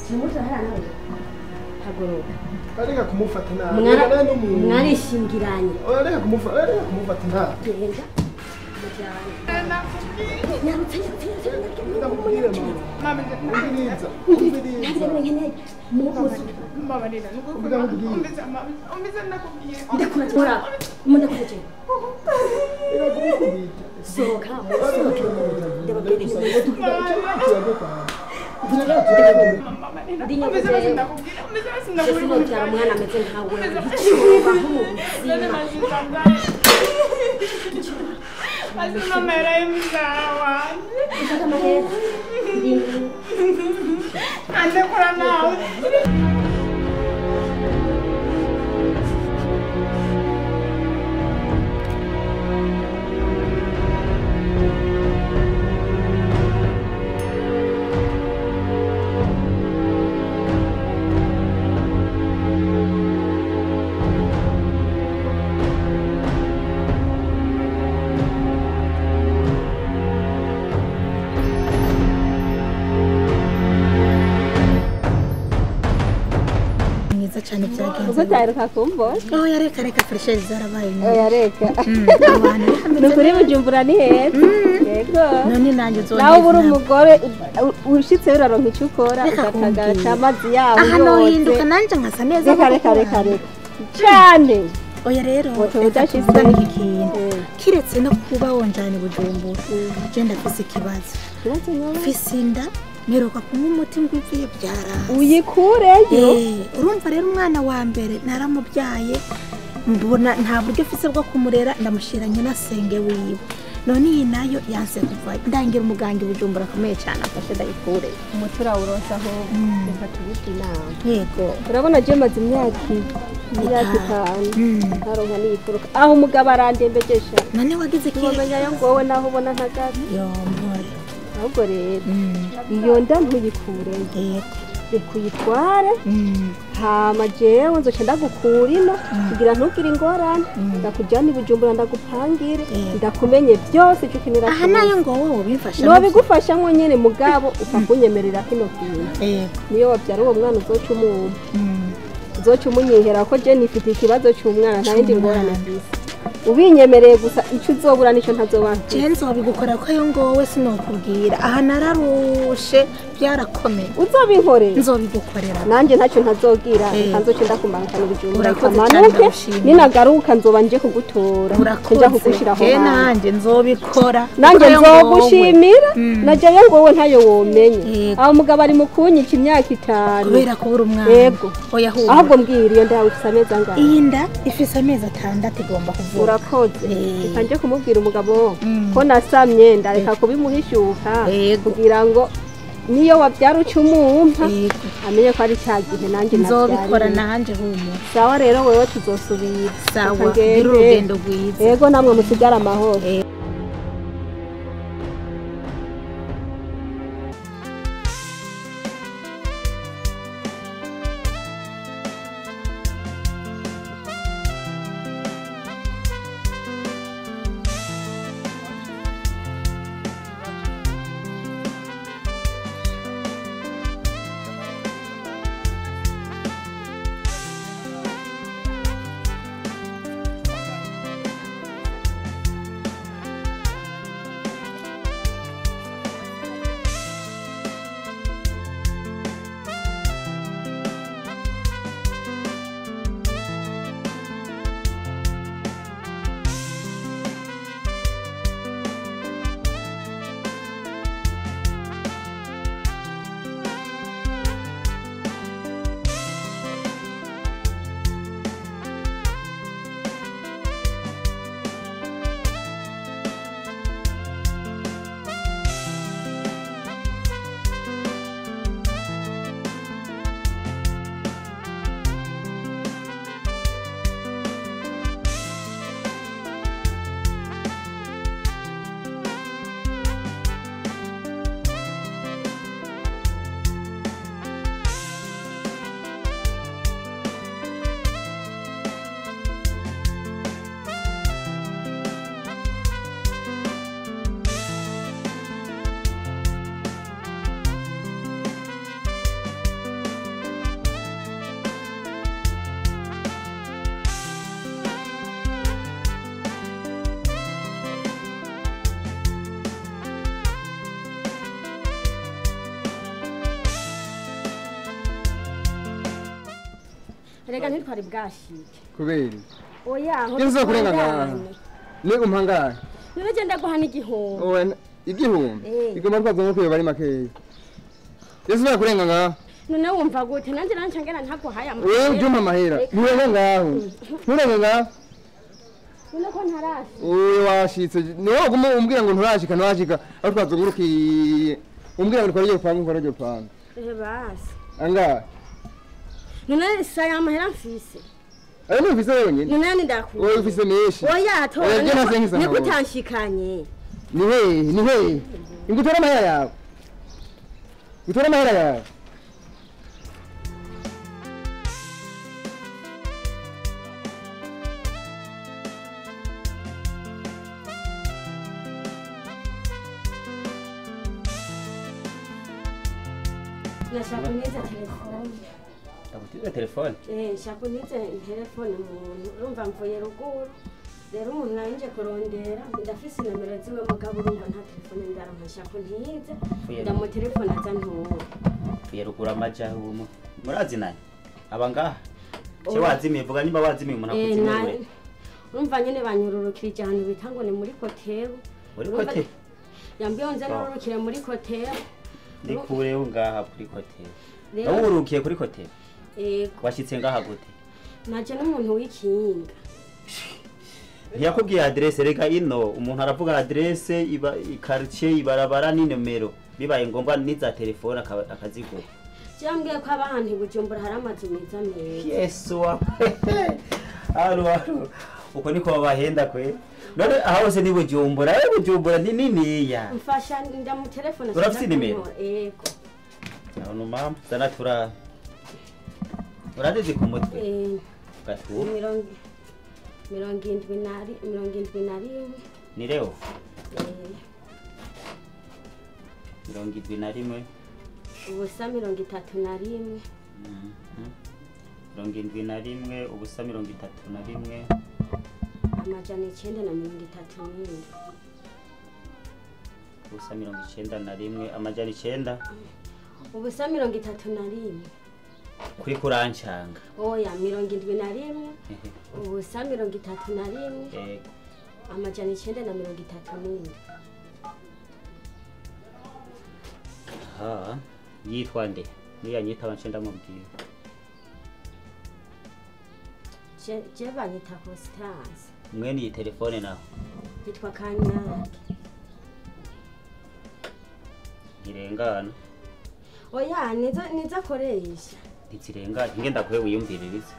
simuto harana hagoroba areka kumufata nabi mwarishingiranye areka kumufata nabi genda Asuma msawa. Ande kurana. cyane byagenze ubwo taruka kumbona yareka fresher zarabaye yareka nukuri bujumbura ni heza yego none nanjye zo nawe buri umugore ushitse uraronka icyo ukora ugatagara cyamazi yawe aha no hinduka nanje nkasa neza reka cyane oya rero udashitse ikintu kiretse no kuba wonjane bujumbura je ndafise ikibazo fisinda meruka kumwe umuti ngwivuye byara uyikureyo urumva rero umwana wa mbere naramubyaye mbona nta buryo afise bwo kumurera ndamushiranye na senge wiwe none iyi nayo yanse kuva ndangira umuganga bujumbura akomeye cyane afashe ndayikure umutura uronsa aho reka tubike inama yego urabona je maze imyaka 5 ntaronka n'ifuruka aho umugabo arandembegesha none wagize iki umenya yo ngowe naho ubona ntagazi yo mpore ahubwo rero iyo nda ntuyikureyo ukuyitware hama jewe nzoca ndagukura ino kugira ntugire ingorane ndakujyana ibujumbura ndagupangire ndakumenye byose icyo ukenera aha nayo ngo wowe bimfasha nobigufashamo nyene mugabo upfa kunyemerera kino kintu niyo wabyara uwo mwana uzoca umunyihera ko je nifite ikibazo cy'umwana nta yindi ngorane afise ubinyemereye gusa icyo uzobura nicyo ntazobana je nzobigukora ko yo ngowe sinokubwira aha nararushe byarakomeye uzobinkorera nzobigukorera nanje ntacyo ntazogira kanzoce ndakumbangana ubujumbura ikamanuke ninagaruka nzoba nje kugutora nja kugushira aho nanje nzobikora nanje nzogushimira naje yo ngowe ntayo womenye aho mugabo ari mukunyica imyaka 5 kubera kubura umwana yego oya hu ahubwo mbwira iyo ndawe ifise amezi angahe iyi nda ifise amezi 6 igomba kuvura urakoze kanje kumubwira umugabo ko nasamye ndareka kubimuhishuka kugira ngo niyo wabyara ucumumpa amenye ko ari cyagihe nanjye nzobikora nanje humo sawa rero wewe tuzosubira sawa birugendo rwiza yego namwe musigara amahoro rega ntitwari bwashike kubera oya aho Yesu akurenga ngaha ni umpangara niwe genda guhana igihumbi owe igihumbi igomba kwazo nko bari makeya Yesu akurenga ngaha none wumva gute nanje ngena ntaguhaye wewe ujuma mahera niwe ngaho nturenga ngaho none ko ntarashi owe washitse niwe gumo umbwira ngo nturashika aho twazungurukiye umbwira ngo twariye panga basi anga none saya mahera mfise ayo mfise yonyine none ni ndakuye wewe ufise meshi oya to ni kutanshikanye niwe ngutora mahera yawe nashaka neza telefone Abutiza telefone? shaka neza telefone umuntu urumva mvuye ruguru rero umuntu nanje kurondera ndafise nomero ziwe mugabo urumva nta telefone ndaronka shaka ntize ndamu telefone aza ntuwo Fuye ruguru amaja ubu murazi naye abangaha cyo wazimiye vuga niba wazimiye umuntu akuzimire urumva nyene banyururukira ijana bitango ni muri kotero yambiye nze nururukire muri kotero Nikure ngaha kuri kotero Nawe urukiye kuri kotero Washitse ngaha gute Naje n'umuntu w'ikinga Yakubwiye adresse rega ino umuntu aravuga adresse iba quartier ibarabara ni numero bibaye ngombwa niza telefone akazigura Cyambwiye ko abantu Bujumbura hari amazu meza meza Yesu wa Alo uko niko babahenda kwe None aho hose ni Bujumbura Bujumbura ni niniya Mfasha ndamu telefone Urafite nimero Yego None mama zanatura Uradize ku mutwe Gatu mirongindwi na rimwe Ni leo 71 ubusa 31 71 ubusa 31 amajana 937 ubusa 91 amajana 9 ubusa 31 kuri kurancanga oya 71 ubusa 31 amajana 937 aha yitwa nde niya nyita bancenda mubwiye je banyita Constance mwene iyi telefone naho yitwa Kanyake irengana oya niza koresha ntizirengana ngenda kuhe wiyumviririze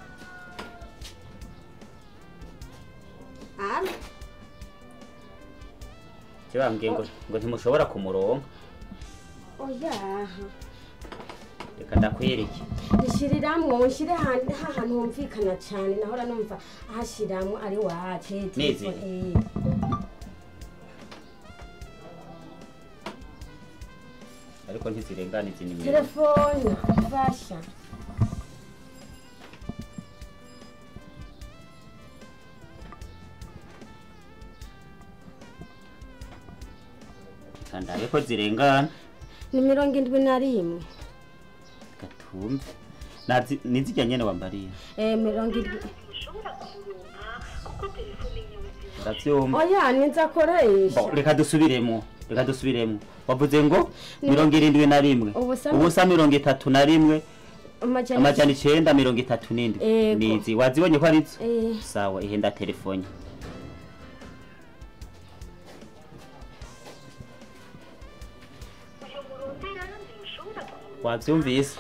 Bambwiye ngo ntimushobora kumuronka oya reka ndakwereke ndishiriramwo nshire ahantu humvikana cyane nahora numva ahashiramwo ari wace nezi ariko ntizirengana izi nimero telefone fasha kandaye ko zirengana ni 71 gatumbe nizijya nyene wambariye 70 ndavyumva oya niza koresha reka dusubiremo wavuze ngo 71 ubusa 31 amajana 937 nizi wazibonye ko arizo sawa ihenda telefone wavyumvise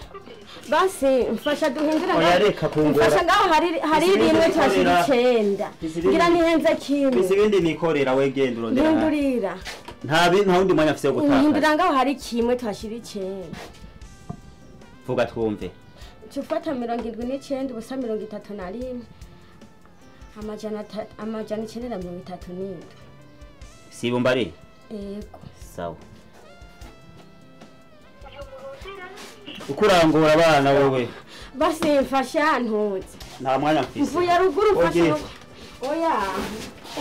basi mfasha duhindura oya reka kungora mfasha ngaho hari rimwe twashira 9 ngira nihenze kimwe bisi bindi nikorera wegenda urondera ndurira nta wundi mwanya afise gutaka hindura ngaho hari kimwe twashira 9 vuga twumve tufata 79 ubusa 31 amajana 937 sibumbari yego sawa ukurangura abana wowe basi mfasha ntuze nta mwanya mfise mvuye ruguru mfasha oya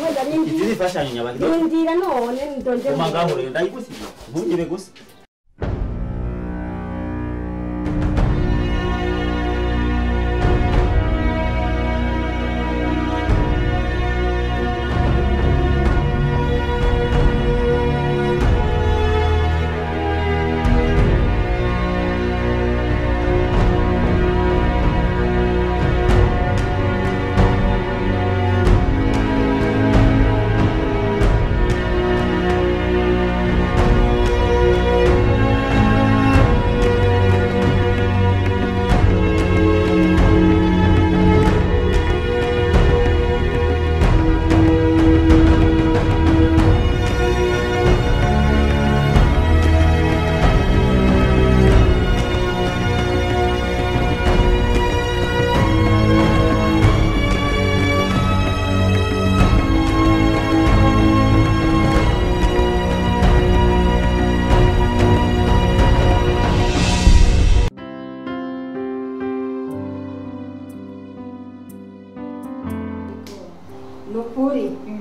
wenda rindi izi nifashanyo nyabaki ndira none ndonde umagahure ndayigusiga ntugire gusa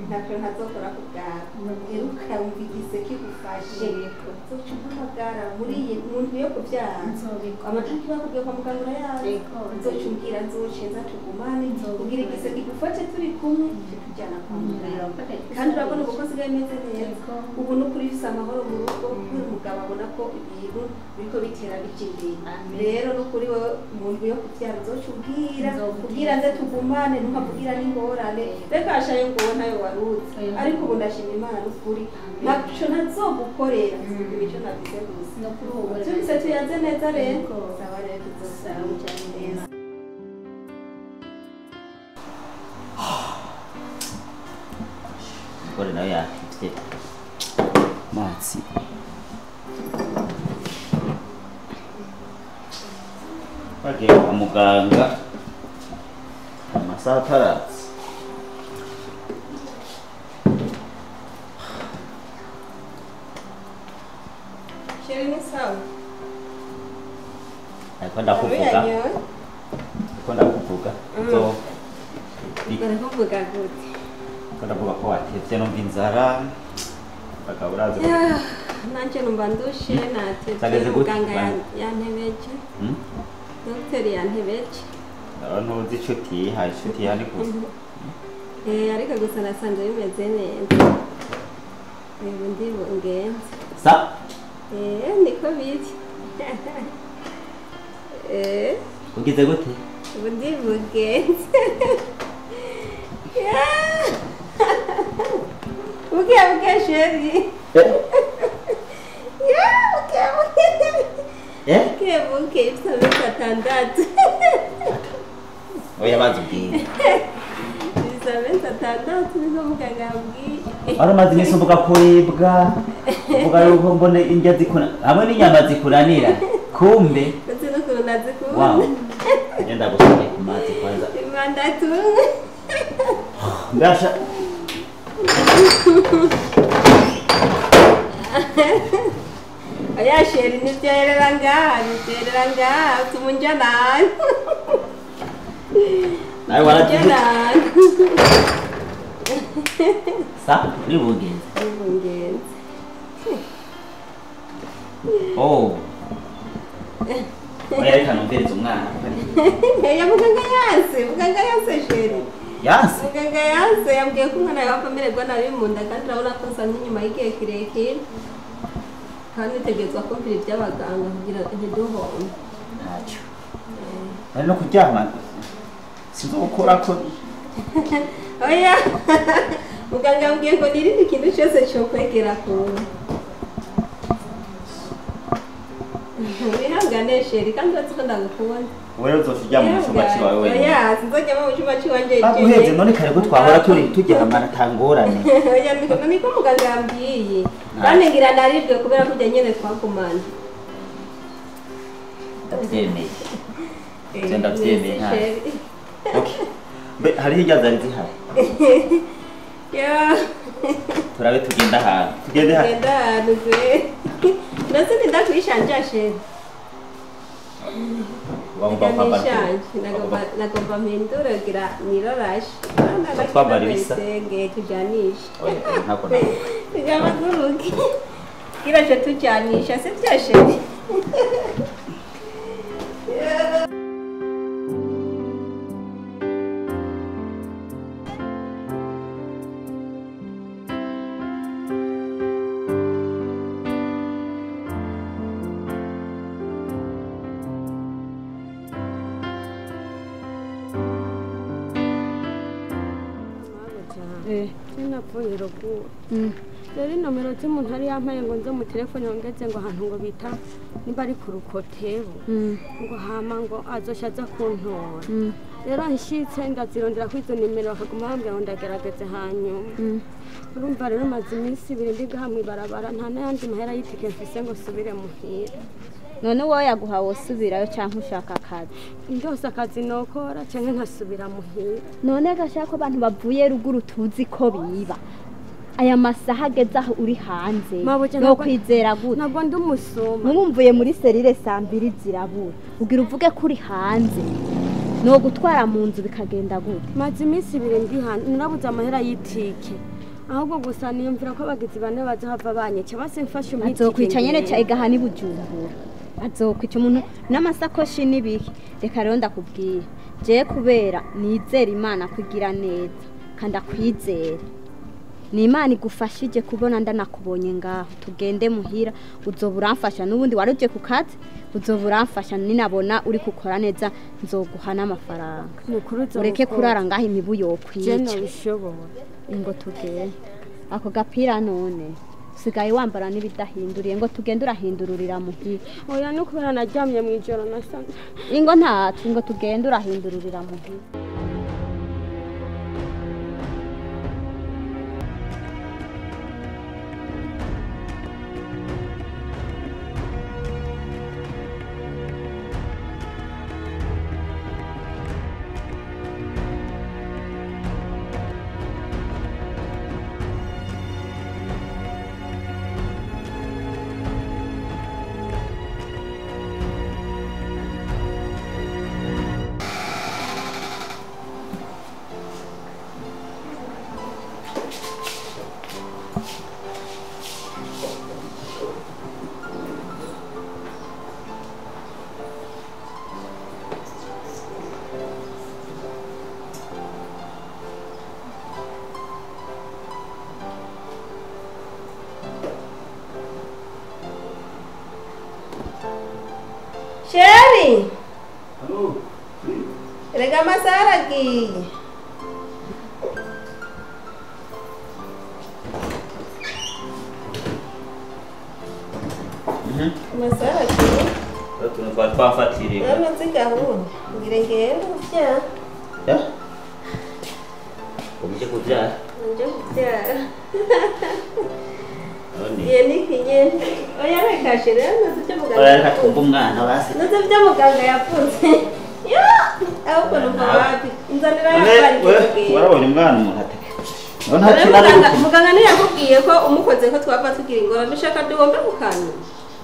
ntacyo ntazokora ku bwawe heruka wumva igise kigufashe uzoca umpamagara muri iyi muntu yo kubyara amataki bakubwiye kwa muganga urayazi uzoca umbwira nzoce nza tugumane ubwira igise kigufashe turi kumwe tujyana kwa muganga kandi urabona uko usigaye umeze neza ubu ni ukuri bisa amahoro mu rugo kubera umugabo abona ko ibintu biriko bitera bija imbere rero ni ukuri wowe umuntu yo kubyara uzoca ubwira nze tugumane ntukavugira n'ingorane reka ashaye ngo wowe ntayo waruzi ariko ubu ndashima Imana n'ukuri ntaco nazogukorera imico navuze gusa tubise tuyanze neza rero sawa rero tuzosaba cyane neza Kore nawe yakifite matsi bagiye kwa muganga amasaha ataratse sheri ni sawa ariko ndakuvuga barakuvuga gute ndavuga ko watevye numva inzara bakaba uraza nanje numva ndushe natevye muganga yantebeje dogiteri yantebeje ntuzi inshuti yihaye inshuti yani gusa ariko gusa nasanze bimeze neza ubu ndi bungenze sa niko biri ugize gute ubu ndi bungenze buke sheri buke ifite amezi atandatu oya banza ubwire ifite amezi atandatu nizo muganga yambwiye waramaze iminsi uvuga kuribwa uvuga yuko mbone indya zikuna hamwe n'inyama zikuranira kumbe ndetse n'ukuntu nazikunda wow ngenda gusoma ku mazi kwanza imandatu ngasha oya sheri nivyoherera ngaha tumunja nani nawe waragize sa uri bungenze oh oya reka numvirize umwana ya muganga yanse sheri yanse muganga yanse yambwiye ko umwana yawe amererwa nabi mu nda kandi urabona ko nsa n'inyuma y'igihe kirekire kandi utegerezwa kumvira iby'abaganga kugira ntiduhombe ntacyo ari no kuryama sinzi gukora ko oya muganga yambwiye ngo nirinde ikintu cyose cyo kwegera kuntu wihangane sheri kandi uretse ko ndagukunda wewe uzoshijya mu cyumba cyawe wenyine oya sinzojyamo mu cyumba cy'iwanje baguheze none kare ko twahora turyamana tangorane oya niko muganga yambwiye kandi ngira naribwe kubera ko ujya nyene twakumana ndabyemeye ndabyemeye nta okay mbe hariho irya zari zihari turabe tugenda ahantu tugende ahantu ndetse ndakwishanjya sheri nagomba mpindure gira nirorashe twambara ibisa tujanisha ntako tugabaguruke gira je tujanisha si byo sheri napfuye ruguru rero inomero z'umuntu ari yampaye ngo nze mu telefone ngeze ngo ahantu ngo bita niba ari ku rukotebo ngo hama ngo azoshya aza kuntora rero nshitse ndazirondera kuri izo nimero bakaguma bambwira ngo ndagerageze hanyuma urumva rero maze iminsi ibiri ndigaha mw'ibarabara nta n'ayandi mahera y'itike mfise ngo subire muhira none wowe yaguha wosubirayo cyangwa ushaka akazi ndose akazi nokora cyangwa nkasubira muhira none gashaka ko abantu bavuye ruguru tuzi ko biba aya masaha ageze aho uri hanze no kwizera gute ntabwo ndi umusuma mwumvuye muri serire saa 2 zirabura ugira uvuge ko uri hanze no gutwara mu nzu bikagenda gute maze iminsi 2 ndi hano narabuze amahera y'itike ahubwo gusa niyumvira ko abagizi bane bazohava banyica base mfashe umwitike azokwica nyene ca igaha ni Bujumbura azokwica umuntu n'amasakoshi n'ibiki reka rero ndakubwira je kubera nizera Imana kugira neza kandi akwizera ni Imana igufashije kubona ndanakubonye ngaho tugende muhira uzoburamfasha n'ubundi waruje ku kazi uzoburamfasha ninabona uri gukora neza nzoguha n'amafaranga ureke kurara ngaho imibu yokwica ingo tugende ako gapira none sigaye wambara n'ibidahinduriye ngo tugende urahindururira muhira oya no kubera naryamye mu ijoro nasanga ingo ntacu ngo tugende urahindururira muhira Sherry. Halo. Rega masalah lagi. Masalah lagi. Tunapata pafatiri. Ano sigahun. Ngire-ngire usia. Ya? Umije kuja. Umije kuja. None. Yeni kinyen. Oya reka shira nazo muganga. Oya reka twumva umwana basi. Nazo muganga yapfunze. Yo! Aho kono babi. Inzanira yapari. Warabonye umwana umuntu ateke. Muganga ni yakubwiye ko umukoze ko twava tugira ingorane ndashaka duhombe mukanya.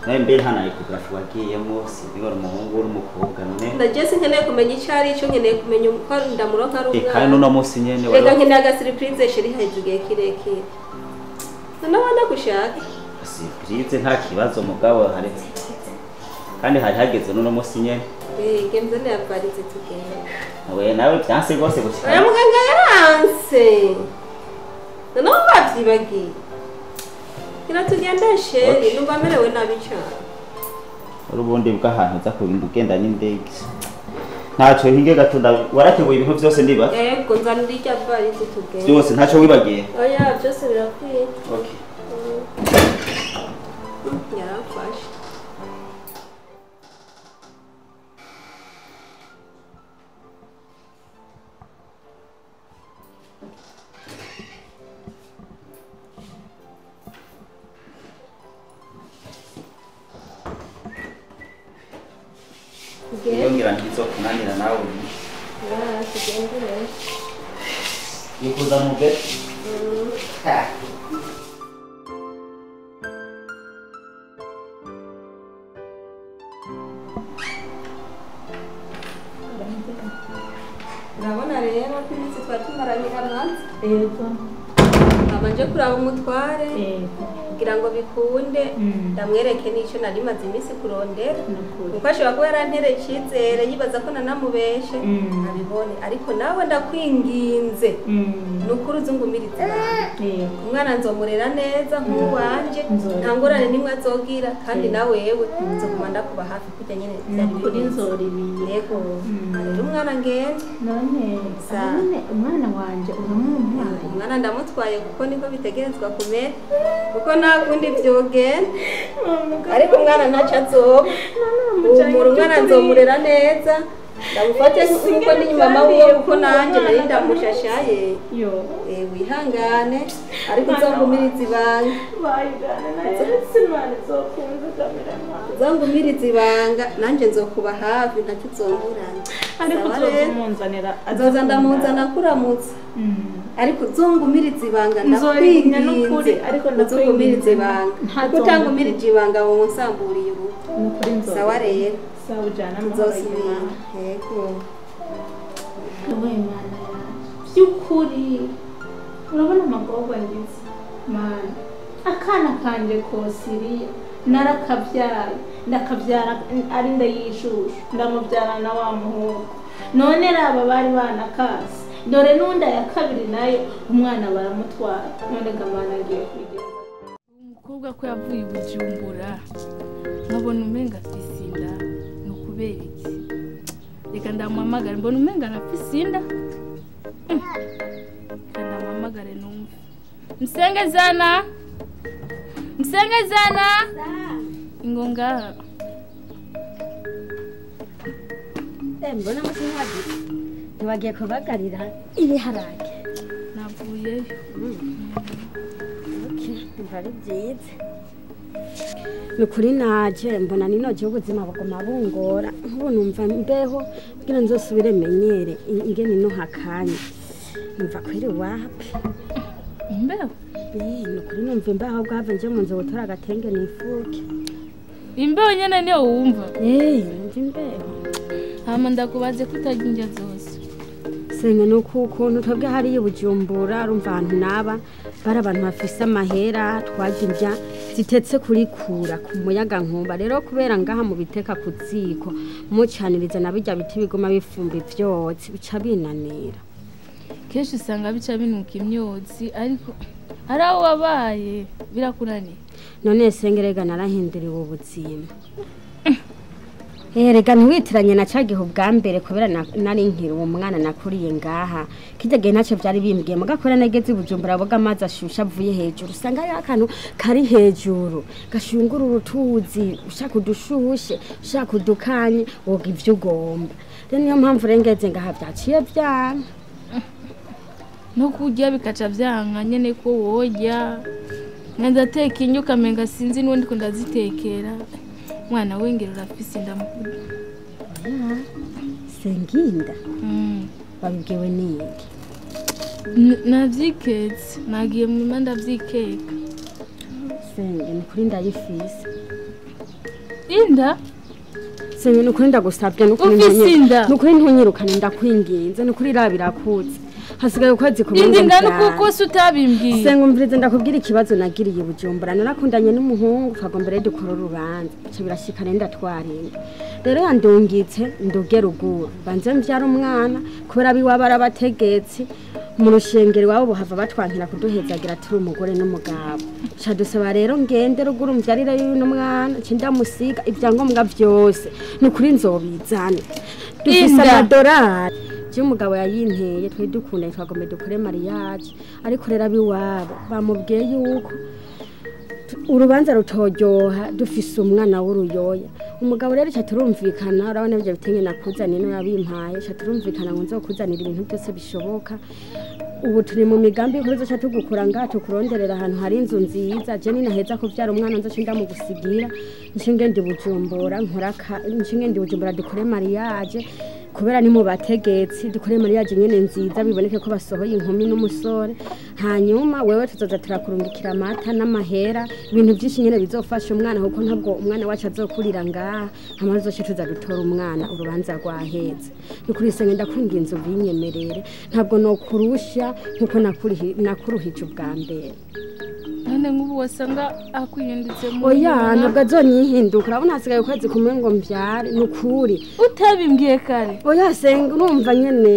Naye mbere hana ikugrafu wagiyemo sibigora umuhungu n'umukobwa none. Ndageze nkeneye kumenya icari ico nkeneye kumenya uko ndamuronka ari umwana. Kandi no musi nyene wari. Reka nkeneye aga surprise sheri hayizugiye kirekire. Nabona gushaka. Surprise nta kibazo mugabo haretse. Kandi hari hageze no musi nyene. Gemze ne yaparize tugende. Nawe byanse gose gushika. Oya muganga yaranse. None wabyibagiye. Kira tugenda sheri numva merewe nabi cyane. Urubundi bw'ahantu za kubinda ugenda n'indege. Ntaco hinge gatunda warateguye ibintu byose ndiba. Yego nzanira icya varize tugende. Byose ntaco wibagiye. Oya byose birakwiye. Okay. Yarafashe. Yongera ngizo kunanira nawe. Ya, tugende. Yikuza mu bed. Ha. Urabona rero ko iminsi twatumaranye amazi. Yego. Abanje kuraba umutware. Yego. Kugira ngo bikunde ndamwereke n'icyo nari maze iminsi kurondera kuko ashobora kuba yarantereye icyizere yibaza ko nanamubeshe abibone ariko nawe ndakwinginze ni ukuri uzungumirize umwana nzomurera neza nk'uwanje nta ngorane nimwe azogira kandi nawe yewe nzoguma ndakuba hafi kujya nyine kuri nzoribiye. yego rero umwana ngende none umwana wanje uramumwaye. umwana ndamutwaye kuko niko bitegerezwa kumera kuko nta kundi byogenda ariko umwana ntacyo azoba umwana nzomurera neza ndamufate nk'uko ni mama wiwe kuko nanjye nari ndamushashaye wihangane ariko uzongumiriza ibanga uzongumiriza ibanga nanjye nzokuba hafi ntacyo uzongurana ariko uzomunzanira azoza ndamuzana kuramutsa ariko uzongumiriza ibanga ndakwinginze ariko uzongumiriza ibanga kuko utangumirije ibanga wowe nsamburiye ubu sawa rero sawa ujana uzosubira yego wowe mana yawe by'ukuri urabona amagorwa ngize mana akana kanje kosiriya narakabyaye ndakabyara ari nda yishushu ndamubyara na wa muhungu none raba bari banakase dore nunda ya kabiri nayo umwana baramutwara none gamana agiye kwigeza umukobwa ko yavuye i Bujumbura nkabona umenga afise inda ni ukubera iki reka ndamuhamagare mbona umenga arafise inda reka ndamuhamagare numve Msengezana ingo ngaha mbona musinyabi ntibagiye kubagarira ibiharage navuyeyo mbari byiza ni ukuri naje mbona ninoje ubuzima buguma bungora nk'ubu numva mbeho kugira nzosubire menyere ingene no hakanye numva kweri wapi imbeho ni ukuri numva imbeho bwave nje mu nzu gutora agatenge nifuke imbeho nyene niyo wumva numva imbeho hama ndakubaze ko utarya indya zose senge nuko ukuntu twebwe hariya i Bujumbura urumva ahantu naba bari abantu bafise amahera twarya indya zitetse kurikura ku muyaga nkuba rero kubera ngaha mu biteka ku ziko mucaniriza na bijya biti bigoma bifumba ivyotsi bica binanira kenshi usanga bica binuka imyotsi ariko ari aho wabaye birakunaniye none sengerega narahinduriwe ubuzima rega ntiwitiranye na cagihe ubwa mbere kubera nari nkiri uwo mwana nakuriye ngaha kijya gihe ntacyo byari bimbwiye mugakora negeze i Bujumbura boga amazi ashusha avuye hejuru usanga ari akantu kari hejuru gashungura urutuzi ushaka udushushe ushaka udukanye woga ivyo ugomba rero niyo mpamvu rengeze ngaha byaciye byanga no kurya bikaca byanka nyene ko woja ndateka inyo ukamenga sinzi n'undi ko ndazitekera mwana wengera urafise inda mukuru senginda babibwiwe niki navyiketse nagiye mu manda vyikeka senge nukuri ndayifise inda senge nukuri ndagusabye nukuri ntunyirukane ndakwinginze nukuri rabirakutse hasigaye ukwezi kumwe indi ngano kuko sutabimbwiye senga umvirize ndakubwira ikibazo nagiriye i Bujumbura narakundanye n'umuhungu fagombere dukora urubanza cyo birashika nenda twarinda rero yandungitse ndoge ruguru banze mvyara umwana kubera biwabara abategetsi mu rushengero wabo bohava batwankira kuduhezagira turi umugore n'umugabo cadusaba rero ngende ruguru mvyarire y'uno mwana cindamusiga ivyangombwa vyose nukuri nzobizana dufise amadorari umugabo yayinteye twe dukunda twagombe dukore mariage ariko rero abiwabo bamubwiye yuko urubanza rutoryoha dufise umwana w'uruyoya umugabo rero cyaturumvikana urabona ibyo bitenge nakuzaniye no yabimpaye cyaturumvikana ngo nzokuzanira ibintu byose bishoboka ubu turi mu migambi y'uko tuzoca tugukura ngaha tukuronderera ahantu hari inzu nziza je ninaheza kuvyara umwana nzoca ndamugusigira nshinge ndi Bujumbura nshinge ndi Bujumbura dukore mariage kubera ni mu bategetsi dukore mariage nyene nziza biboneke ko basohoye inkumi n'umusore hanyuma wewe tuzoza turakurungikira amata n'amahera ibintu byinshi nyene bizofasha umwana kuko ntabwo umwana wacu azokurira ngaha hama tuzoca tuza gutora umwana urubanza rwaheze nukuri senge ndakwinginze ubinyemerere ntabwo nokurusha nkuko nakuruhije ubwa mbere none nk'ubu wasanga akwihindutse mu oya ntabwo azonyihinduka urabona hasigaye ukwezi kumwe ngo mbyare nukuri utabimbwiye kare oya senga urumva nyene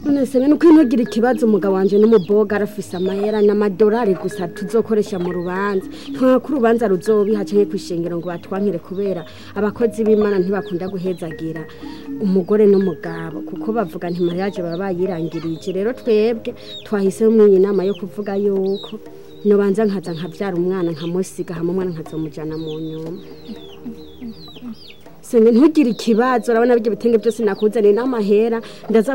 none senga nuko intugira ikibazo umugabo wanje n'umuboga arafise amahera n'amadolari gusa tuzokoresha mu rubanza nka ku rubanza ruzobiha canke kwishengero ngo batwankire kubera abakozi b'Imana ntibakunda guhezagira umugore n'umugabo kuko bavuga nti mariage baba bayirangirije rero twebwe twahisemo mu inama yo kuvuga yuko nobanza nkaza nkavyara umwana nkamusiga hamwe umwana nkazomujana mu nyuma senge ntugire ikibazo urabona byo bitenge byose nakuzaniye n'amahera ndaza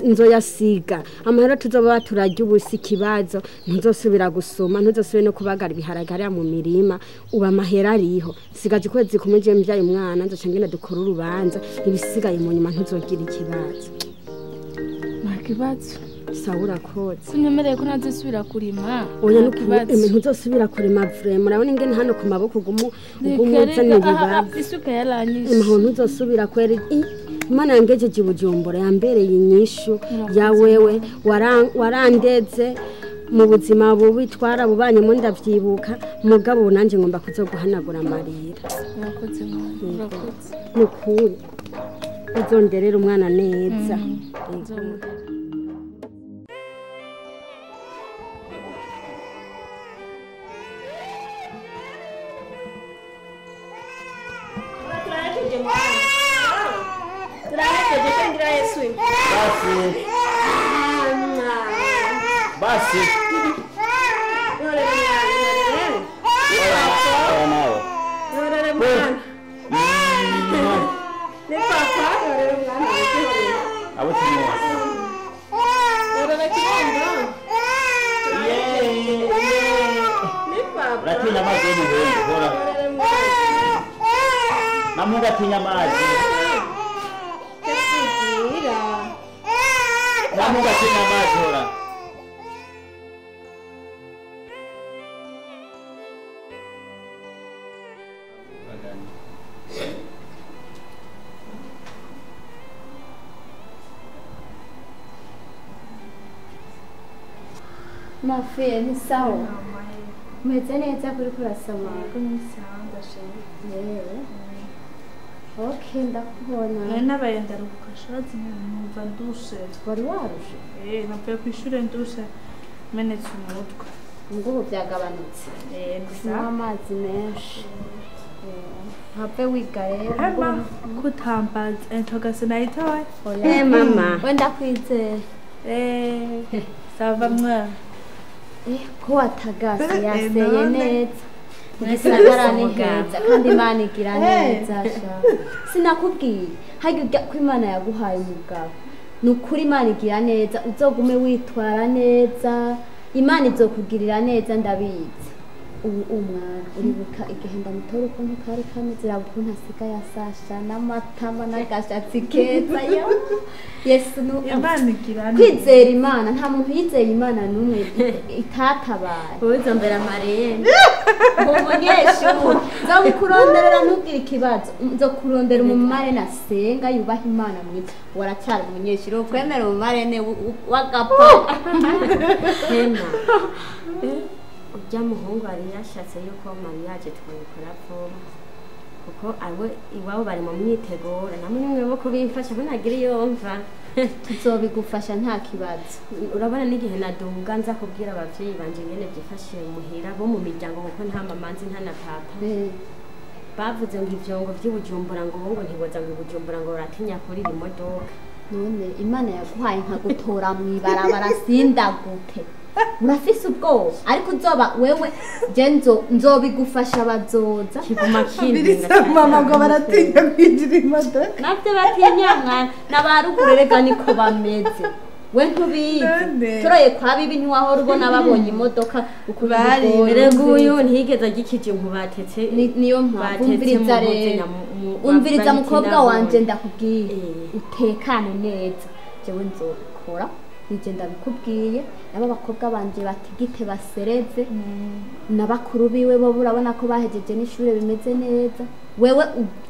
nzoyasiga amahera tuzoba turarya ubusi ikibazo ntuzosubira gusoma ntuzosubire no kubagara ibiharagara mu mirima uba amahera ariho sigaje ukwezi kumwe je mvyaye umwana nzoca ngenda dukora urubanza ibisigaye mu nyuma ntuzogira ikibazo kibazo sawura kotse sinyemereye ko nazosubira kurima oya ntuzosubira kurima vraiment urabona ingene hano ku maboko gumutsa n'ibibazo isuka yaranyishe imho ntuzosubira kwera Imana yangejeje i Bujumbura yambereye inyishu ya wewe warandeze mu buzima bubi twarabubanyemo ndavyibuka mugabo ubu nanje ngomba kuzoguhanagura amarira Urakoze mwana. Urakoze. nukuri uzonderera umwana neza Basi. Uratinya amazi y'umuhungu hora. Namunga atinya amazi. Namunga atinya amazi hora. Mafe ni sawa umeze neza kuri kurasoma okay ndakubona nabaye ndaruhuka shazi numva ndushe wari warushe navuye ku ishuri ndushe menetse umutwe ngubu byagabanutse ndisaba amazi menshi habe wiga rero hema kutambaza intoga sinayitoye mama wenda kwizera sava mwana ko watagase yaseye neza igisagara ni heza kandi Imana igira neza sinakubwiye hajya ko Imana yaguhaye umugabo nukuri Imana igira neza uzogume witwara neza Imana izokugirira neza ndabizi umwana uribuka igihe ndamutora ukuntu kari kameze ukuntu asigaye asasha n'amatama n'agashatsi keza yo Yesu Imana igira neza kwizera Imana nta muntu yizeye Imana n'umwe itatabaye uzombera marembe umunyeshuri nzokuronderera ntugire ikibazo nzokurondera umumare nasenga yubaha Imana mwiza waracyari umunyeshuri ukwemera umumarene w'agapa hema ujya muhungu ari yashatse yuko mariage twabikora vuba kuko abo iwabo bari mu myiteguro namwe nimwe bo kubimfasha ko nagira yomva tuzobigufasha nta kibazo urabona n'igihe nadunga nza kubwira abavyeyi banje ngene byifashe muhira bo mu miryango kuko nta mamanzi nta na papa bavuze ngo ivyongo vy'Ibujumbura ngo bongo ntiboza ngo Ibujumbura ngo ratinya kuri imodoka none Imana yaguhaye nkagutora mwibarabara sindagute urafise ubwoba ariko uzoba wewe genzo nzobigufasha bazoza kiguma birisa mama ngo baratinya kwinjira imodoka nafite batinya mwana nabarugurerega niko bameze we ntubizi turoye kwa bibi ntiwahora ubona babonye imodoka bari rego uyu ntigeze agikije nkubatetse niyo mpamvu umviriza rero umviriza mukobwa wanje ndakubwiye utekane neza jewe nzokora nije ndabikubwiye nabo bakobwa banje batigite basereze nabakuru biwe bo urabona ko bahejeje n'ishure bimeze neza wewe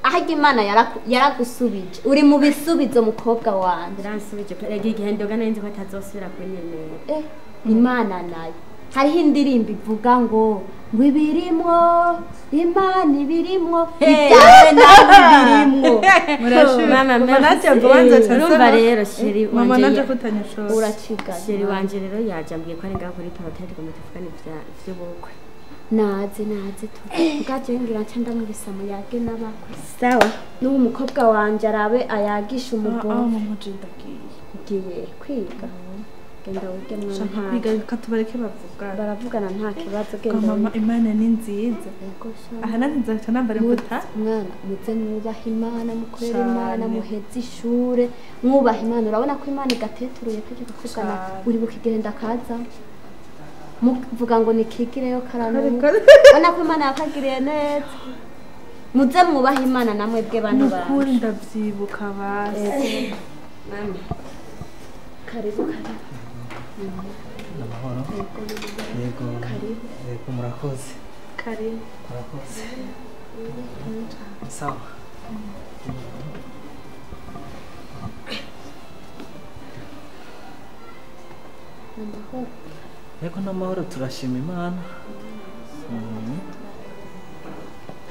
ahajya Imana yaragusubije uri mu bisubizo mukobwa wanje ransubije rege igihendoga nzi ko atazosubira kunyemera Imana nayo hariho indirimbo ivuga ngo ibirimwo Imana ibirimwo ibyawe nawe birimwo mama naje bwanza urumva rero sheri mama naje kutanyashora uraciga sheri wanje rero yajambwiye ko ari ngaho kuri parotete ngo mutafukane vy'ubukwe naze tugaje ngira nca ndamubisa mu yage n'abakwe sawa n'uwo mukobwa wanje arabe ayagisha umugabo ngiye kwiga genda wige mwana kwiga katubareke baravugana nta kibazo genda mama Imana ni nziza aha nanze nzanambare mputa mwana muze mwubaha Imana mukorera Imana muheze ishure mwubaha Imana urabona ko Imana igateturuye kaje kuvugana uri bukigenda kaza muvuga ngo nikigireyo karano ona ko Imana yakagiriye neza muze mwubaha Imana namwe bwe bantu ba ukuri ndavyibuka basi mama karibu Namahoro. Yego. Yego murakoze. Karibu. Murakoze. Sawa. Namahoro. Yego n'amahoro turashima Imana.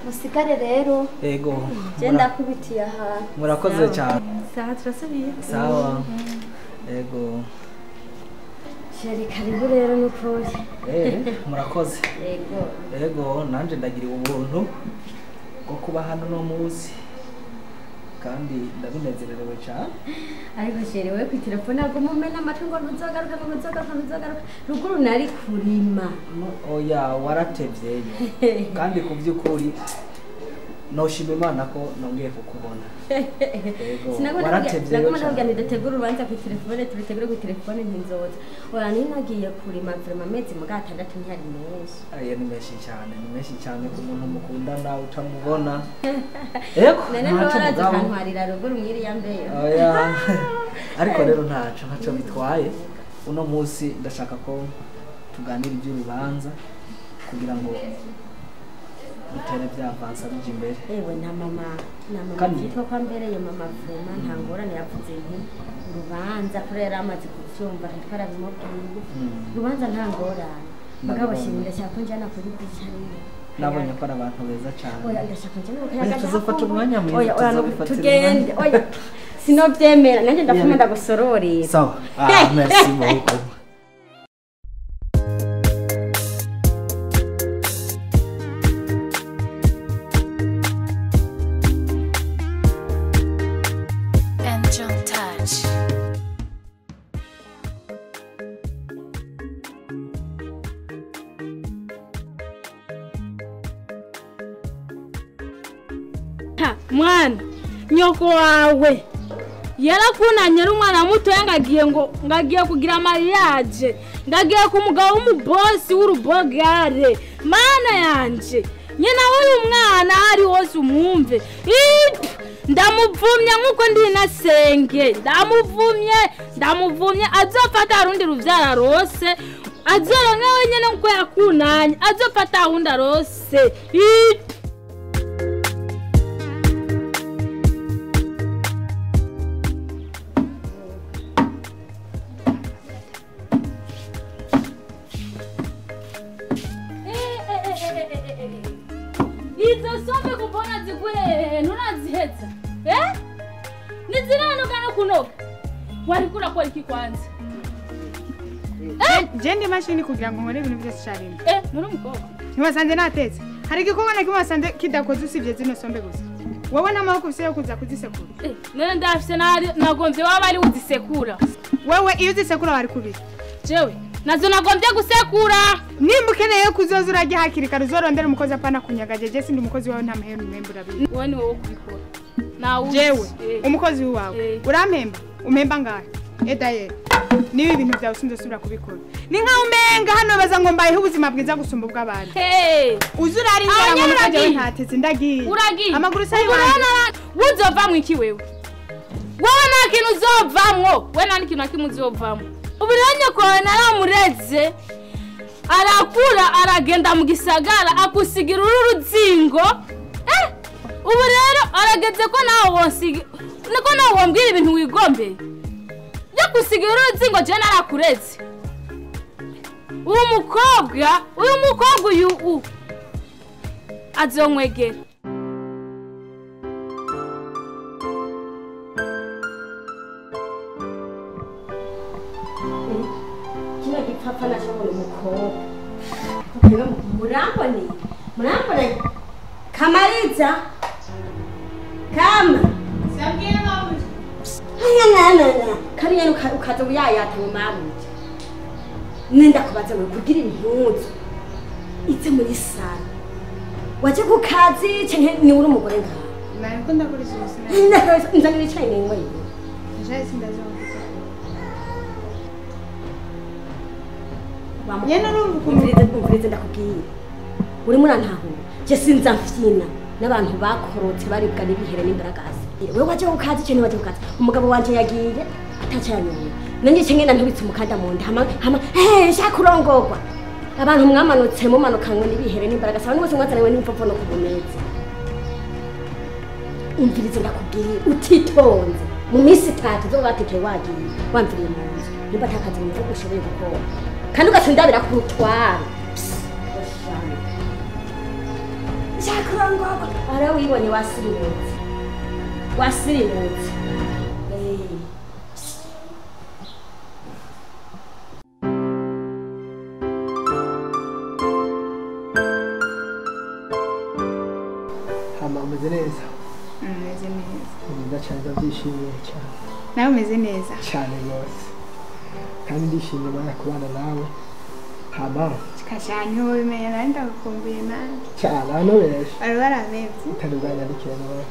Musigare rero. Yego. Genda kubitiye aha. Murakoze cyane. Sawa turasubiye. Sawa. Yego. Sheri karibu rero n'ukuri. Murakoze. Yego nanje ndagiriwe ubuntu bwo kuba hano no munsi. Kandi ndabinezererewe cyane. Ariko sheri we ku telefone aguma umena amatwi ngo ntuzogaruka ruguru nari kurima. Oya waratevyeyo. Kandi ku by'ukuri noshima Imana ko nongeye kukubona. Waratevyeyo. Naguma ndavuga ndategura urubanza ku telefone tubitegure ku telefone ntinzoza. Oya ninagiye kurima vraiment amezi mu gatandatu ntari menshi. Aya ni menshi cyane ku muntu mukundana utamubona. Yego. Nene baraje kantwarira ruguru mwiri yambeyo. Oya. Ariko rero ntaco bitwaye. Uno munsi ndashaka ko tuganira iby'urubanza kugira ngo bitere byavansa bije imbere. Ewe na mama yitwa kwa mbere ya mama vraiment nta ngorane yavuze nti urubanza kurera amaze kuvyumva ntitwarabimubwiye. Urubanza nta ngorane. Mugabo shimira cyako njana kuri kwicarira. Nabonye ko abantu beza cyane. Oya ndashaka njana kuyaga. Tuzofata umwanya mwiza. Oya tugende. Oya sinovyemera nanje ndafuma ndagusororera. Sawa. Merci beaucoup. Mwana nyoko wawe yarakunanye n'umwana muto ngagiye kugira mariage ngagiye ku mugabo w'umubosi w'urubogare mana yanje nyina uyu mwana ari hose umwumve ndamuvumye nkuko ndi nasenge ndamuvumye azofata arundi ruvyara rose azoronka wenyene nkuko yakunanye azofata arundi rose Sombe kubona ziguhe nturaziheza niziranuka no kunoga wari kurakora iki kwanza Jendi mashini kugira ngo nkore ibintu byose cyarimo muri umukobwa ntiwasanze natetse hari igikorwa na kimwe wasanze kidakoze usibye zino sombe gusa wowe n'amaboko ufise yo kuza kuzisekura none ndafise nagombye waba ari uzisekura wowe iyo uzisekura wari kubira jewe nazo nagombye gusekura nimba ukeneye kuzoza urajya hakiri kare uzorondera umukozi apana kunyaga jeje sindi umukozi wawe nta mahera umembura biri wowe ni wowe kubikora nawe jewe umukozi wawe urampemba umemba ngahe edaye niba ibintu byawe sinzosubira kubikora ni nka umenga hano baza ngo mbayeho ubuzima bwiza gusumba ubw'abandi uzurari inzara ngo mukaje we ntateze ndagiye amaguru sayi wanjye uzovamwo iki wewe wowe nta kintu uzovamwo we nta n'ikintu na kimwe uzovamwo ubu rero nyoko naramureze arakura aragenda mu gisagara akusigira uru ruzingo ubu rero arageze ko nawe wombwira ibintu wigombeye byo kusigira uru ruzingo je narakureze uyu mukobwa uyu azonkwegera papa na shobora umukobwa murambone Kamariza kama sabwiye mabuja kariya ukaza uyayata mu mabuja nenda kubaza ngo kugira impuzu itse muri sala waje ku kazi cyane ni uri umugore ngaha nariko ndakora isusi nzanira icyayi n'ingwe ndaje sindazo umvirize ndakubwiye uri murantaho je sinza mfyina n'abantu bakorotse baribwa n'ibihere n'imbaragasi wewe waje ku kazi cyane waje ku kazi umugabo wanje yagiye atacyanyuye nanjye cyengena ntubitse umukanda mu nda hama shaka kurongorwa abantu mwamanutse mumanukanywe n'ibihere n'imbaragasi abantu bose mwazaniwe n'imfopfo no kubumeza umvirize ndakubwiye utitonze mu minsi 3 zo bateke wagiye wamviriye mu nzu niba atakazi mu gihugu ushoboye gukora kandi ugasindabira ku rutwaro cyakurangwa ara wibonye wasirimutse umeze neza umeze neza neza cyane ndabyishimiye cyane nawe umeze neza cyane rwose kandi ndishimye bana kubana nawe hama kashanye wowe bimenya nari ndagukumbuye nawe cyane hano benshi bari baramevye utari bwanyandikira nawe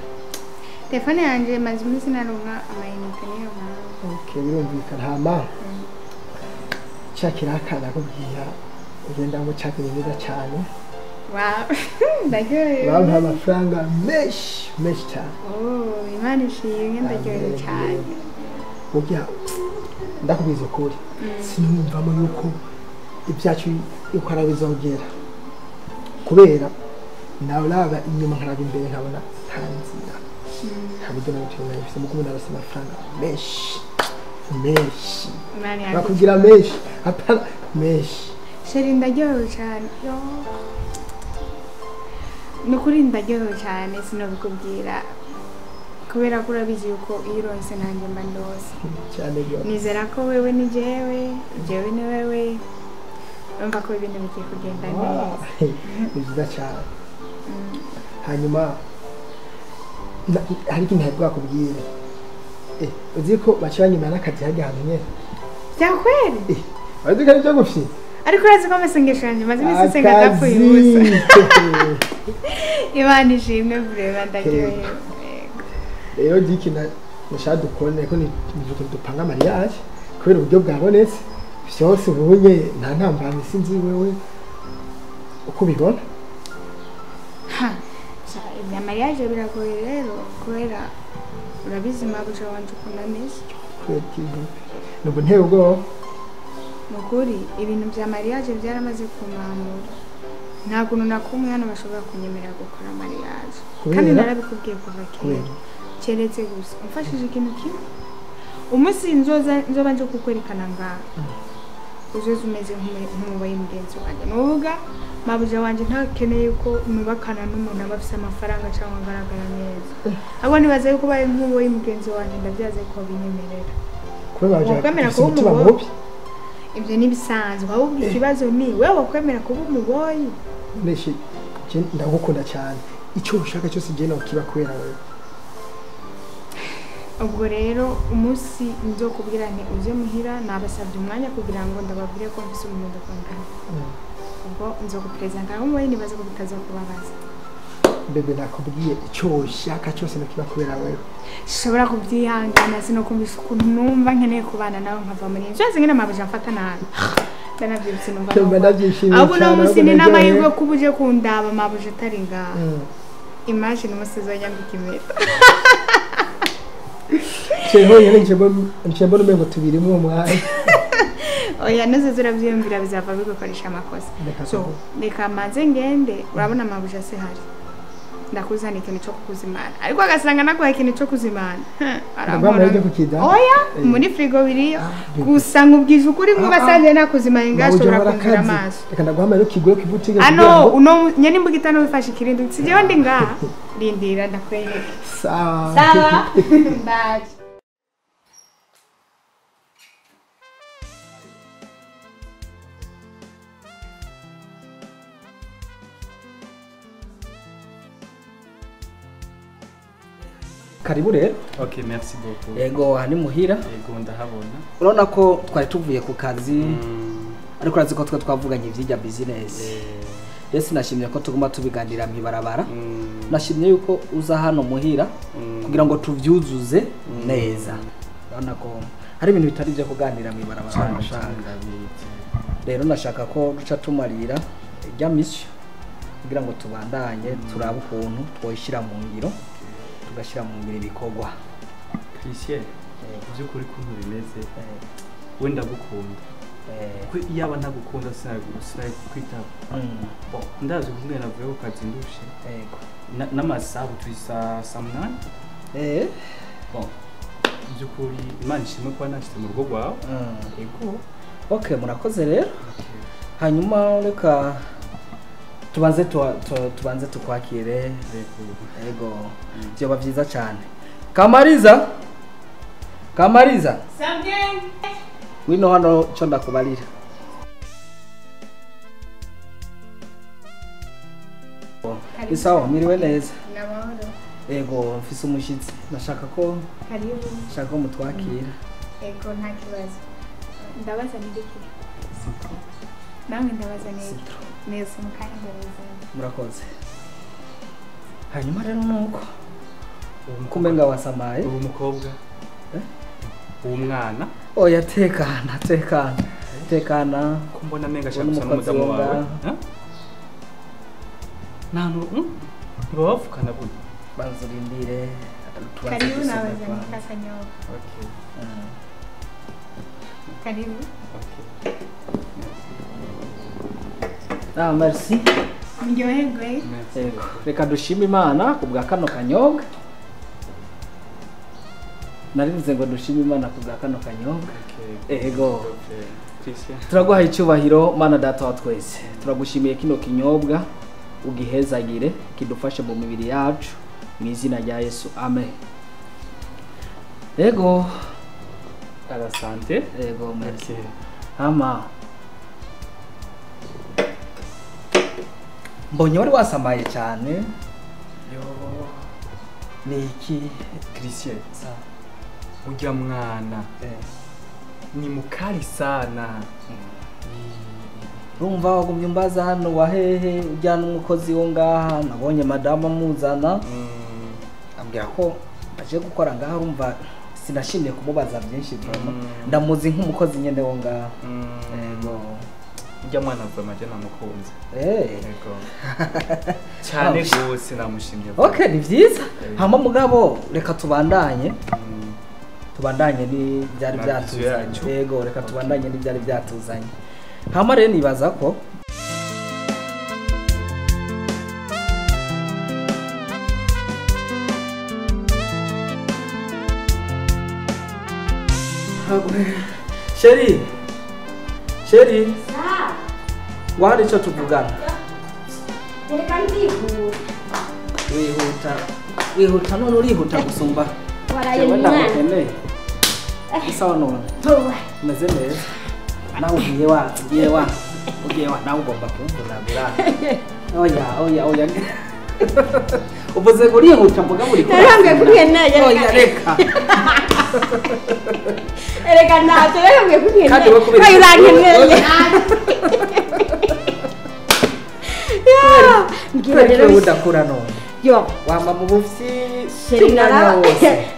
telefone yanjye maze iminsi naronka amayinite niyo mpamvu okay birumvikana hama cyakira akana kubwira ugenda ngo cyakire neza cyane wow ndagere bamuha amafaranga menshi cyane imana ishimwe ndagere cyane burya ndakubwiza ukuri sinumvamo yuko ibyacu yuko arabizongera kubera nawe uraba inyuma nkaraba imbere nkabona nta nzira nta buryo na buke nabifite mu kubona arasa amafaranga menshi bakubwira menshi apana menshi sheri ndagere cyane nukuri ndaryohewe cyane sinabikubwira kubera ko urabizi yuko iyo uronse nanjye mba ndose nizera ko wewe ni jewe ni wewe urumva ko ibintu bigiye kugenda neza ni byiza cyane hanyuma hari ikintu ntari bwakubwire uzi ko baciye nyuma n'akazi hajya ahantu nyine byakweri wazi ko ari byo gufite ariko urazi ko amasengesho yanjye maze iminsi nsenga adapfuye ubusa imana ishimwe vrema ndaryohewe rero diki nashaka dukone ko dupanga mariage kubera uburyo bwabonetse byose ubunye nta ntambamyi sinzi wewe uko ubibona ibya mariage biragoye rero kubera urabizi mabuja wanje ukuntu ameze nubwo nteye ubwoba nukuri ibintu bya mariage byaramaze kumamura nta kuntu na kumwe hano bashobora kunyemerera gukora mariage kandi narabikubwiye kuva kera keretse gusa umfashije ikintu kimwe umunsi nzoba nje kukwerekana ngaha uzoze umeze nk'umubaye mugenzi wanjye nuvuga mabuja wanje ntakeneye ko nubakana n'umuntu aba afise amafaranga cyangwa agaragara neza ahubwo nibaza yuko ubaye nk'umubaye mugenzi wanjye ndabyaze ko binyemerera kwemera kuba umugore ibyo nibisanzwe ahubwo ikibazo ni wewe wakwemera kuba umuboyi neshi ndagukunda cyane icyo ushaka cyose genda ukiba kubera wewe ubwo rero umunsi nzokubwira nti uze muhira nabasabye umwanya kugira ngo ndababwire ko mfise umuntu ndakundana ubwo nzokupresenta aho mwe nibaza ko bitazokubabaza bebe nakubwiye icyo ushaka cyose nakiba kubera wewe shobora kubyihangana sinokumvise ukuntu numva nkeneye kubana nawe nkava muri inzu yose ngene mabuja mfata nabi ndanabyibutse numva ahubwo no munsi ni n'amahirwe kuba uje kundaba mabuja atari ngaha imagine umusizi wanyambika impeta Cheho yene nchembo numengo tubirimo uwo mwanya oya nazo zirabyiyumvira bizava bigukoresha amakosa so reka manze ngende urabona mabuja se hari ndakuzana ikintu cyo kukuzimana ariko agasanga naguha ikintu cyo kuzimana oya muri frigo biriyo gusa nkubwije ukuri nk'ubasanje nakuzimana ingashobora kumvira amaso reka ndaguhamara kigwe kibutike ano uno nyene mbugitano wifashe kirindi sijeho ndi ngaha rindira ndakwereka sawa bye karibu rero. Okay, merci beaucoup. Yego hani muhira. Yego ndahabona. Urabona ko twari tuvuye ku kazi ariko urazi ko twavuganye ivy'ijya business. Yesi nashimye ko tuguma tubiganira mwibarabara. Nashimye yuko uza hano muhira kugira ngo tuvyuzuze neza. Urabona ko hari ibintu bitari byo kuganira mwibarabara. Rero nashaka ko duca tumarira ijya mission kugira ngo tubandanye turabe ukuntu twoyishira mu ngiro. Tugashyira mu ngiro ibikorwa Christian by'ukuri kuntu bimeze wenda gukunda ko iyaba ntagukunda sinari kwitaba ndazi kumwe navuye ku kazi ndushe n'amasabu tuyisa samwana by'ukuri imana ishimwe kuba nashyitse mu rugo rwawe yego okay murakoze rero hanyuma reka tubanze tukwakire yego byoba byiza cyane Kamariza wino hano cyo ndakubarira isawa miriwe neza yego mfise umushyitsi nashaka ko mutwakira yego nta kibazo ndabaza n'igiki namwe ndabaza neza mukanya ndabaza murakoze hanyuma rero nuko kumenga wasamaye uwo mukobwa uwo mwana oya tekana kumbona menga ashaka gusa n'umudamu wawe nano ntibawavukana buno banzurindire karibu nabaza nikakanyoba okay karibu okay merci ndyoherwe yego reka dushime imana ku bwa kano kanyobwa narivuze ngo dushime imana ku bwa kano kanyobwa yego turaguhaye icyubahiro mana data wa twese turagushimiye kino kinyobwa ugihezagire kidufashe mu mibiri yacu mu izina rya Yesu amen yego arasante yego merci ama mbonye wari wasamaye cyane yo ni iki Christian ujya mwana ni mukari sana rumva wagumye umbaza hano wahehe ujyana umukozi wo ngaha nabonye madama muzana ambwira ko aje gukora ngaha rumva sinashimye kumubaza byinshi ndamuzi nk'umukozi nyene wo ngaha yego ujya mwana vama je namukunze yego cyane gose namushimye okay ni byiza hama mugabo reka tubandanye ni byari byatuzanye yego reka tubandanye ni byari byatuzanye hama rero nibaza ko Sheri wari cyo tuvugana reka ndihuta wihuta none urihuta gusumba waraye mwana isawa none meze neza nawe ugiye wa nawe ugomba kumvunagura oya uvuze ngo urihuta mvuga muri ko yarambwiye kuriye naye oya reka ntacyo yarambwiye kuriye kandi we kubera urankeneye ngira rero udakura none yo wamba mu bufyi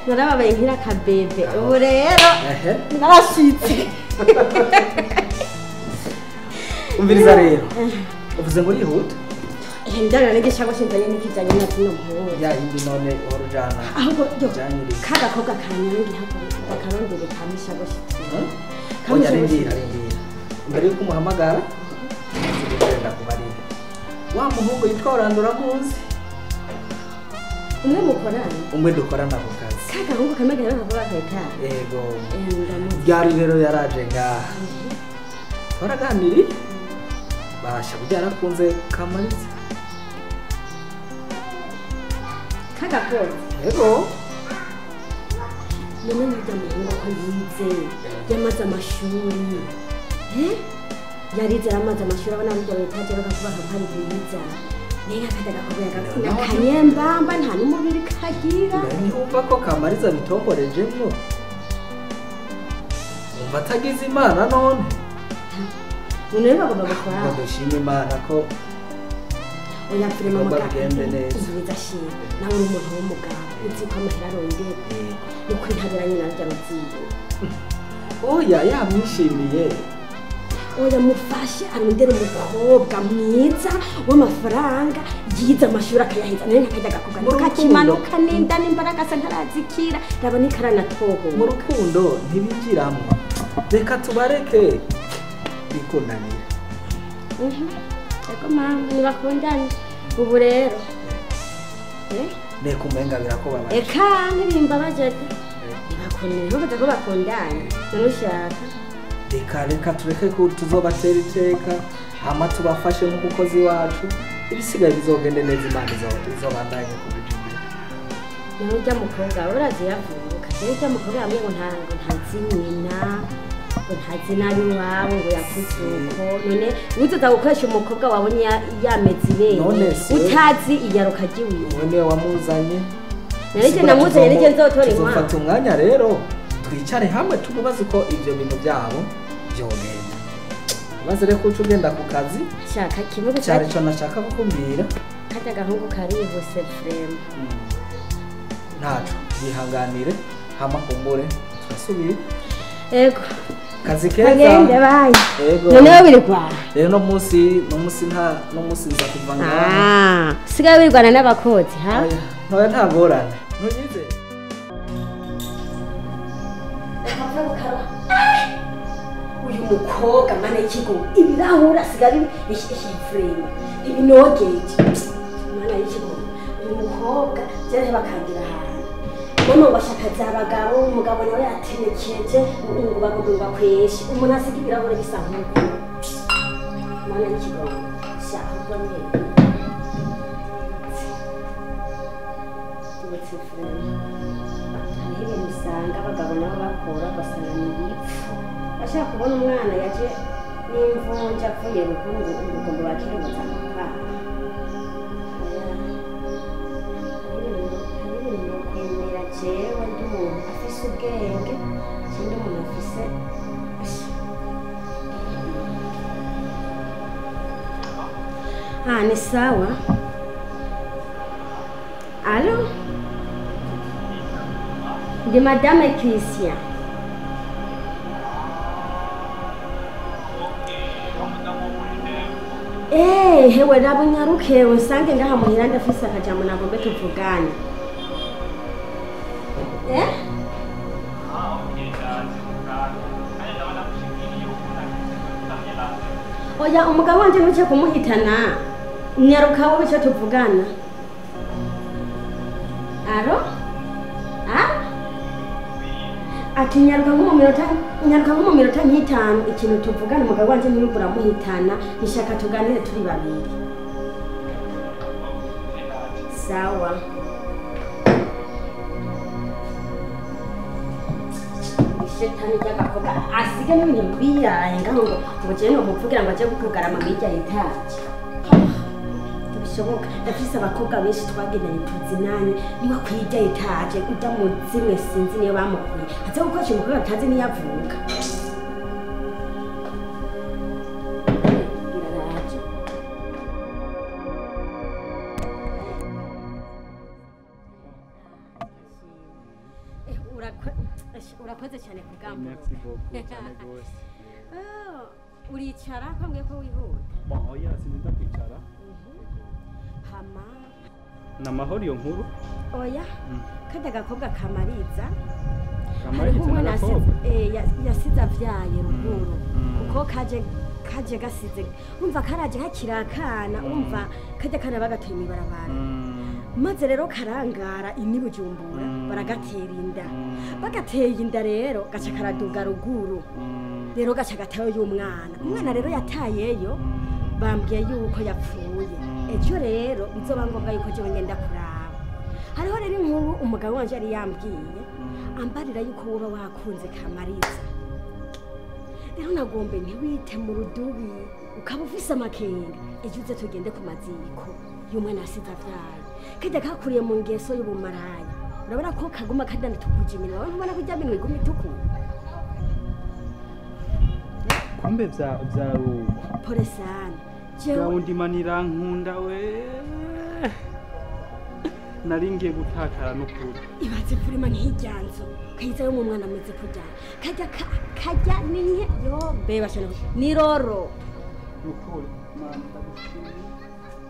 narababaye nkira kabebe ubu rero narashitse umviriza rero uvuze ngo urihuta ndana n'igishago shinzanye n'ikijanye na tino nkuru ya indi none orujana ahubwo yo kaga koga kanyangi hako bakarondere kamishago shitse oya rindira mbere yuko umuhamagara zigenda kubarira wa muhungu yitwa Orandura muzi umwe dukorana ku kazi kaga hungu kamega rero hakora kayita yego byari rero yaraje ngaha twaraganiri basha burya yarakunze Kamariza kaga ko yego none ndamuhungu ko yize yamaze amashuri yarize amaze amashuri abana burya bitaje bakavuga ko hari biza nega kadaga kubera gakuna kanyembamba nta n'umubiri kagira umva ko Kamariza bitomborejemo umva atagize imana none none bagomba gukora dushima imana ko oya firima mugende neza ubiza shima nawe uri umuntu w'umugabo uzi ko amahera arongera ni kwintabira nyina ry'abaziye oya yamwishimiye oya mufashe arondera umukobwa mwiza w'amafaranga yize amashuri akayaheza none ntakajyaga kugana kakimanuka n'inda n'imbaraga asa ntarazikira raba n'ikarana toho mu rukundo ntibigiramo reka tubareke bikundanira ego mama ntibakundane ubu rero reka umenga birakubabaje eka ntirimba bajete bakomeye ntuvuze ko bakundanye none ushaka reka tureke ko tuzobatera iteka hama tubafashe nk'umukozi wacu ibisigaye bizogende neza imana izobandanye kubijumbura nawe ujya mukobwa we urazi yavuka rero ujya mukobwa yamwe ngo ntazi nyina ngo ntazi nabi iwabo ngo yakuze uko none uzoza gukoresha umukobwa wabonye yameze ibere utazi iyaruka ry'iwiwe wowe niwe wamuzanye narije namuzanye nije nzotora inkwa tuzofata umwanya rero twicare hamwe tumubaze uko ivyo bintu byabo byogenda maze rero kuca ugenda ku kazi shaka kimwe cyane cyo nashaka kukumbwira kajya gahungu karihuse frame ntaco yihanganire hama kumbure turasubira ego kazi keza agende bayi ego noneho biri kwa rero no musi nza kuva ngaha sigaye wirwana n'abakozi ha ntoya ntagorane ntunyize uyu mukobwa mana y'ikigo ibirahuri asigaye frame ibinogeje mana y'ikigo uyu mukobwa byari bakagira ahantu mama washakaza abagabo umugabo nawe yatenekeje ngo bagomba kwesha umuntu asiga ibirahuri bisa nk'uko mana y'ikigo shaka ubone tubetse frame hari ibintu usanga abagabo nabo bakora basanga ni ibipfu ashaka kubona umwana yaje n'imvunja apfuye ruguru ngo bakire mutanga jewe ndi umuntu afise ubwenge sindi umuntu afise ni sawa alo ndi madame Christian hewe rabo nyaruke usange ngaha muhira ndafise akajambo nagombe tuvugane oya umugabo wanje ntuce kumuhitana nyaruka wowe icyo tuvugana alo ati nyaruka nko mu minota nk'itanu ikintu tuvugana umugabo wanje ntiyumva uramuhitana nishaka tuganire turi babiri sawa shetani ry'agakobwa asiga n'ibintu biyaye ngaho ngo jewe nomuvugira ngo aje gukugarama mirya etaje bishoboka ndafise abakobwa benshi twagendanye tuzinanye niwe kwirya etaje uja mu zimwe sinzi niyo bamukuye aza gukoresha umukobwa atazi niyo avuka urakoze cyane kugamba uricara kwambwiye ko wihuta oya sinza kwicara hama na mahoro iyo nkuru oya kajya agakobwa kamariza n'agakobwa yasize avyaye ruguru kuko kaje gasize umva karaje hakiri akana umva kajya kana bagatuye ibarabara maze rero karangara ini Bujumbura baragatera inda bagateye inda rero gaca karaduga ruguru rero gaca gatayo y'umwana rero yatayeyo bambwiye yuko yapfuye ejo rero bizoba ngombwa yuko jewe ngenda kuraba hariho rero inkuru umugabo wanje yari yambwiye ambarira yuko woba wakunze kamariza rero nagombe ntiwite mu rudubi ukaba ufise amakenga ejo uze tugende ku maziko y'umwana asize avyaye kajya kakuriye mu ngeso y'ubumaraya urabona ko kaguma kadana tukuje iminwa wowe ubona ko ijya minwe iguma itukura kumbe vyaruko pole sana jawundi manira nkunda we naringiye gutakara n'ukuri ibaze kurima nk'ijyanzo kayiza yo mu mwana ameze kujya kajya niye yo beba cyane ni roro n'ukuri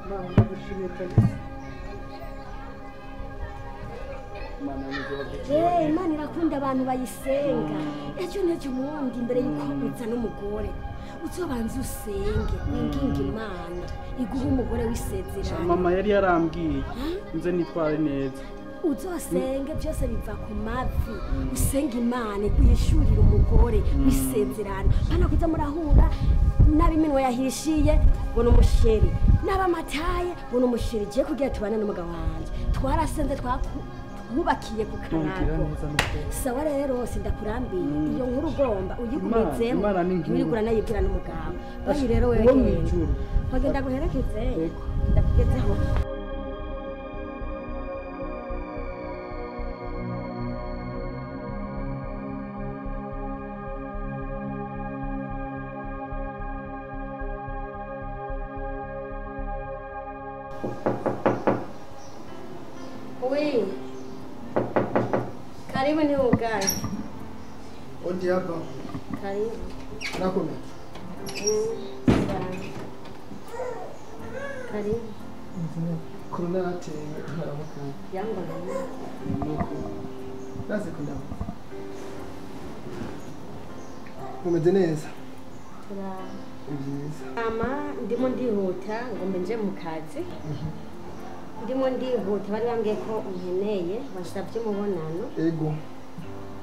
mama ndagushimiye kabisa Imana irakunda abantu bayisenga ejo n'ejo mundi imbere yuko uza n'umugore uzobanza usenge winginga Imana iguha umugore w'isezerano mama yari yarambwiye nze nitware neza uzosenge byose biva ku mavi usenga imana wishurira umugore wisezerano hano kuza murahura n'abiminwa yahishiye ngo n'umusheri n'abamataye ngo n'umusheri giye kugira tubane n'umugabo wanje twarasenze twubakiye ku karago sawa rero sindakurambiye iyo nkuru ugomba uyigumizemo wirigura nayibwira n'umugabo bayi rero wewe bagenda guherekeze ndakugezeho Oui. Karibu ni ugali. Odi hapa. Karibu. Nakome. Karibu. Corona ateye haramuka. Yango na. Nuko. Naze kunda. Mumeze neza. Tura. Byiza. Ama ndimo ndihuta ngo mbenje mu kazi. Ndimo ndihuta bari bambwiye ko unkeneye basabye umubonano. Ego.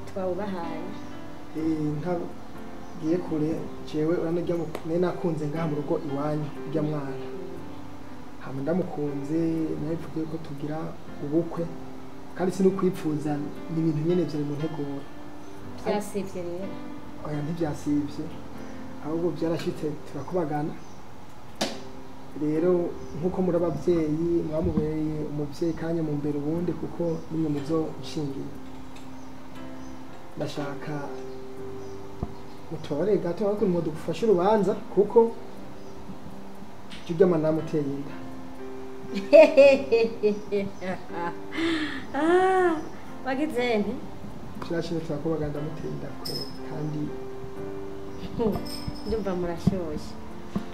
Twawubahaye. Ntagiye kure jewe uranajya mu nakunze ngaha mu rugo iwanyu rya mwana. Hama ndamukunze nayivugiye ko tugira ubukwe kandi sino kwipfuza ni ibintu nyene byo mu nteguro. Byasivye rero. Oya ntibyasivye. Ahubwo byarashitse turakubagana. Rero nkuko muri abavyeyi mwamubereye umuvyeyi kanya mu mbere ubundi kuko nimwe muzo nshingiye ndashaka mutore gato ariko nimwe dufashe urubanza kuko tujya mana muteye inda bagizene kirashine turakubaganda muteye inda kandi ndumva murashyushye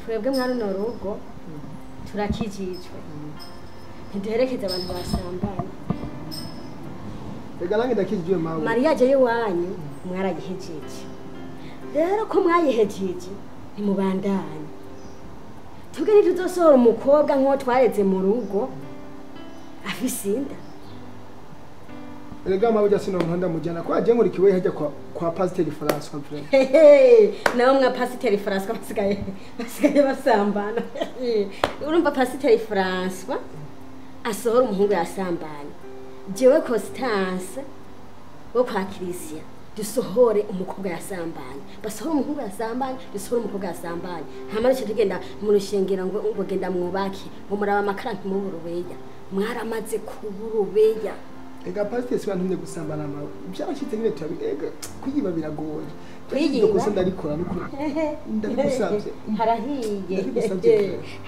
twebwe mwa runo rugo turakijijwe ntiduherekeze abantu basambanye rega nange ndakijijwe mawe mariya aje iwanyu mwaragihejeje rero ko mwayihejeje ntimubandanye tuge ntituzosohora umukobwa nk'uwo twareze mu rugo afise inda rega mawe ujya sino nkanda mujyana ko aje nkurikiwe hajya kwa Pasiteri François Vrai nawe mwa Pasiteri François basigaye basambana urumva Pasiteri François asohora umuhungu yasambanye jewe Constance wo kwa Christian dusohore umukobwa yasambanye basohora umuhungu yasambanye dusohora umukobwa yasambanye ntamara cyo tugenda mu rushengero ngo genda mwubaki ngo muraba amakara ntimuburubeya mwaramaze kuburubeya ega Pasiteri swa ntumye gusambana mawe byarashitse nyine ega kuyiba biragoye kuyiba gusa ndarikora nuko ndabigusabye harahiye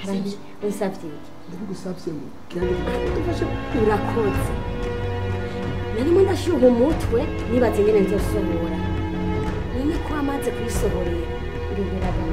harahiye usabye ndabigusabye kandi dufashe urakoze narimo ndashyuha umutwe nibaze ngene nzosohora none ko amaze kuyisohorera iruberaga